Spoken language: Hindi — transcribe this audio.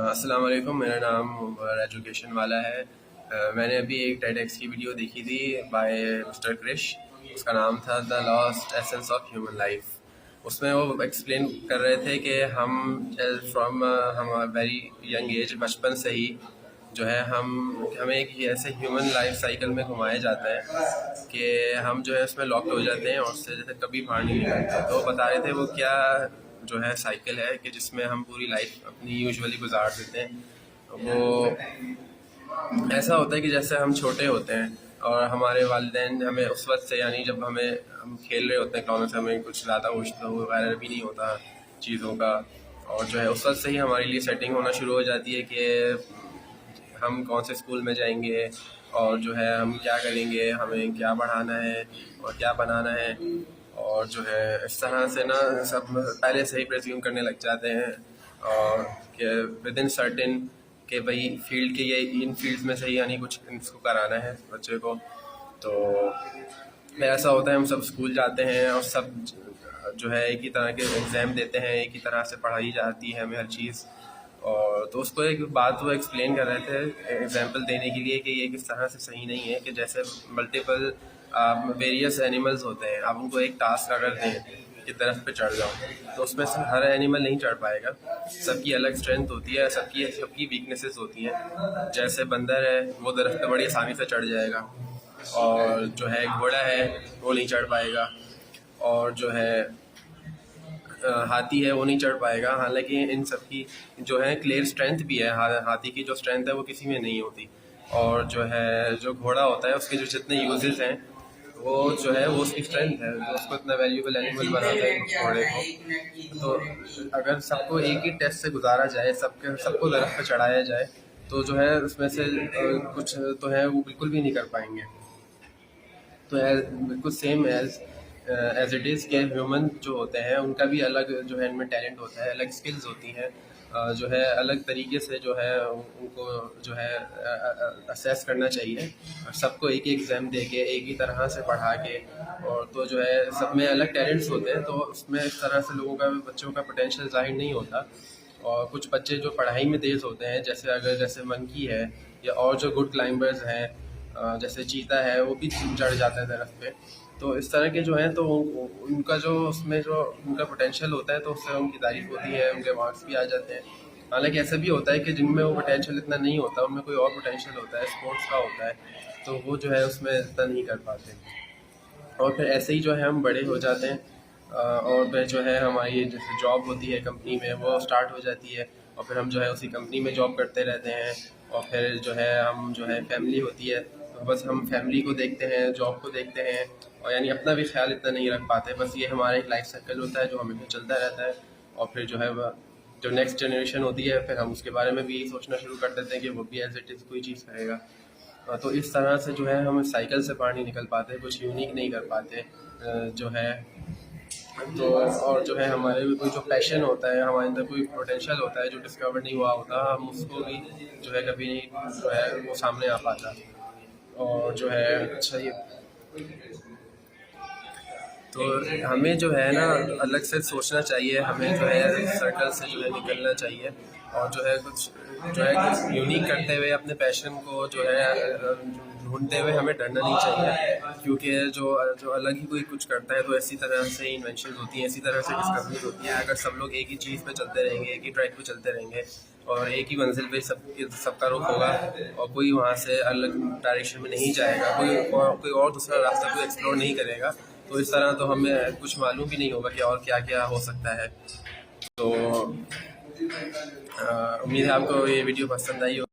अस्सलाम वालेकुम। मेरा नाम एजुकेशन वाला है। मैंने अभी एक टेडएक्स की वीडियो देखी थी बाय मिस्टर क्रिश। उसका नाम था the lost essence of human life. उसमें वो एक्सप्लेन कर रहे थे कि हम फ्रॉम हम वेरी यंग एज, बचपन से ही जो है हमें एक ऐसे ह्यूमन लाइफ साइकिल में घुमाया जाता है कि हम जो है उसमें लॉक हो जाते हैं और उससे जैसे कभी बाहर नहीं निकलते। तो बता रहे थे वो क्या जो है साइकिल है कि जिसमें हम पूरी लाइफ अपनी यूजुअली गुजार देते हैं। वो ऐसा होता है कि जैसे हम छोटे होते हैं और हमारे वालिदैन हमें उस वक्त से, यानी जब हम खेल रहे होते हैं खिलौनों से, हमें कुछ ज़्यादा होश वगैरह भी नहीं होता चीज़ों का, और जो है उस वक्त से ही हमारे लिए सेटिंग होना शुरू हो जाती है कि हम कौन से स्कूल में जाएंगे और जो है हम क्या करेंगे, हमें क्या पढ़ाना है और क्या बनाना है। और जो है इस तरह से ना सब पहले से ही प्रेज्यूम करने लग जाते हैं और कि विद इन सर्टेन कि भाई फील्ड के ये इन फील्ड्स में से ही यानी कुछ इसको कराना है बच्चे को। तो ऐसा होता है, हम सब स्कूल जाते हैं और सब जो है एक ही तरह के एग्ज़ाम देते हैं, एक ही तरह से पढ़ाई जाती है हमें हर चीज़। और तो उसको एक बात वो एक्सप्लेन कर रहे थे एग्जांपल देने के लिए कि ये किस तरह से सही नहीं है कि जैसे मल्टीपल वेरियस एनिमल्स होते हैं, आप उनको एक टास्क अगर दें कि दरख्त पे चढ़ जाओ तो उसमें से हर एनिमल नहीं चढ़ पाएगा। सबकी अलग स्ट्रेंथ होती है, सबकी वीकनेसेस होती हैं। जैसे बंदर है वो दरख्त पे बड़ी आसानी से चढ़ जाएगा, और जो है घोड़ा है वो नहीं चढ़ पाएगा, और जो है हाथी है वो नहीं चढ़ पाएगा। हालांकि इन सब की जो है क्लियर स्ट्रेंथ भी है। हाथी की जो स्ट्रेंथ है वो किसी में नहीं होती, और जो है जो घोड़ा होता है उसके जो जितने यूजेस हैं वो जो है वो उसकी स्ट्रेंथ है, तो उसको इतना वैल्यूबल एनिमल बनाता है घोड़े को। तो अगर सबको एक ही टेस्ट से गुजारा जाए, सबको दरख्त पर चढ़ाया जाए, तो जो है उसमें से कुछ तो है वो बिल्कुल भी नहीं कर पाएंगे। तो बिल्कुल सेम एज इट इज़ के ह्यूमन जो होते हैं उनका भी अलग जो है इनमें टैलेंट होता है, अलग स्किल्स होती हैं, जो है अलग तरीके से जो है उनको जो है असेस करना चाहिए। सबको एक एक एग्ज़ाम दे के एक ही तरह से पढ़ा के, और तो जो है सब में अलग टैलेंट्स होते हैं, तो उसमें इस तरह से लोगों का, बच्चों का पोटेंशियल ज़ाहिर नहीं होता। और कुछ बच्चे जो पढ़ाई में तेज़ होते हैं, जैसे मंकी है या और जो गुड क्लाइंबर्स हैं, जैसे चीता है वो भी चढ़ जाता है दरख्त पे। तो इस तरह के जो हैं तो उनका जो उसमें जो उनका पोटेंशियल होता है तो उससे उनकी तारीफ होती है, उनके मार्क्स भी आ जाते हैं। हालांकि ऐसा भी होता है कि जिनमें वो पोटेंशियल इतना नहीं होता, उनमें कोई और पोटेंशियल होता है, स्पोर्ट्स का होता है, तो वो जो है उसमें इतना नहीं कर पाते। और फिर ऐसे ही जो है हम बड़े हो जाते हैं, और फिर जो है हमारी जैसे जॉब होती है कंपनी में वो स्टार्ट हो जाती है, और फिर हम जो है उसी कंपनी में जॉब करते रहते हैं। और फिर जो है हम जो है फैमिली होती है तो बस हम फैमिली को देखते हैं, जॉब को देखते हैं, और यानी अपना भी ख्याल इतना नहीं रख पाते। बस ये हमारा एक लाइफ साइकिल होता है जो हमेशा चलता रहता है। और फिर जो है जो नेक्स्ट जनरेशन होती है फिर हम उसके बारे में भी सोचना शुरू कर देते हैं कि वो भी एज इट इज़ कोई चीज़ करेगा। तो इस तरह से जो है हम साइकिल से बाहर नहीं निकल पाते, कुछ यूनिक नहीं कर पाते जो है। तो और जो है हमारे भी कोई जो पैशन होता है, हमारे अंदर कोई पोटेंशियल होता है जो डिस्कवर नहीं हुआ होता, हम उसको भी जो है कभी नहीं जो है वो सामने आ पाता। और जो है अच्छा ये तो हमें जो है ना अलग से सोचना चाहिए, हमें जो है सर्कल से जो है निकलना चाहिए, और जो है कुछ यूनिक करते हुए अपने पैशन को जो है ढूंढते हुए हमें डरना नहीं चाहिए। क्योंकि जो अलग ही कोई कुछ करता है तो ऐसी तरह से इन्वेंशन होती हैं, इसी तरह से डिस्कवरीज होती हैं। अगर सब लोग एक ही चीज़ पे चलते रहेंगे, एक ही ट्रैक पे चलते रहेंगे और एक ही मंजिल पे सबका रुख होगा, और कोई वहाँ से अलग डायरेक्शन में नहीं जाएगा, कोई और दूसरा रास्ता कोई एक्सप्लोर नहीं करेगा, तो इस तरह तो हमें कुछ मालूम भी नहीं होगा कि और क्या क्या हो सकता है। तो उम्मीद है आपको ये वीडियो पसंद आई हो।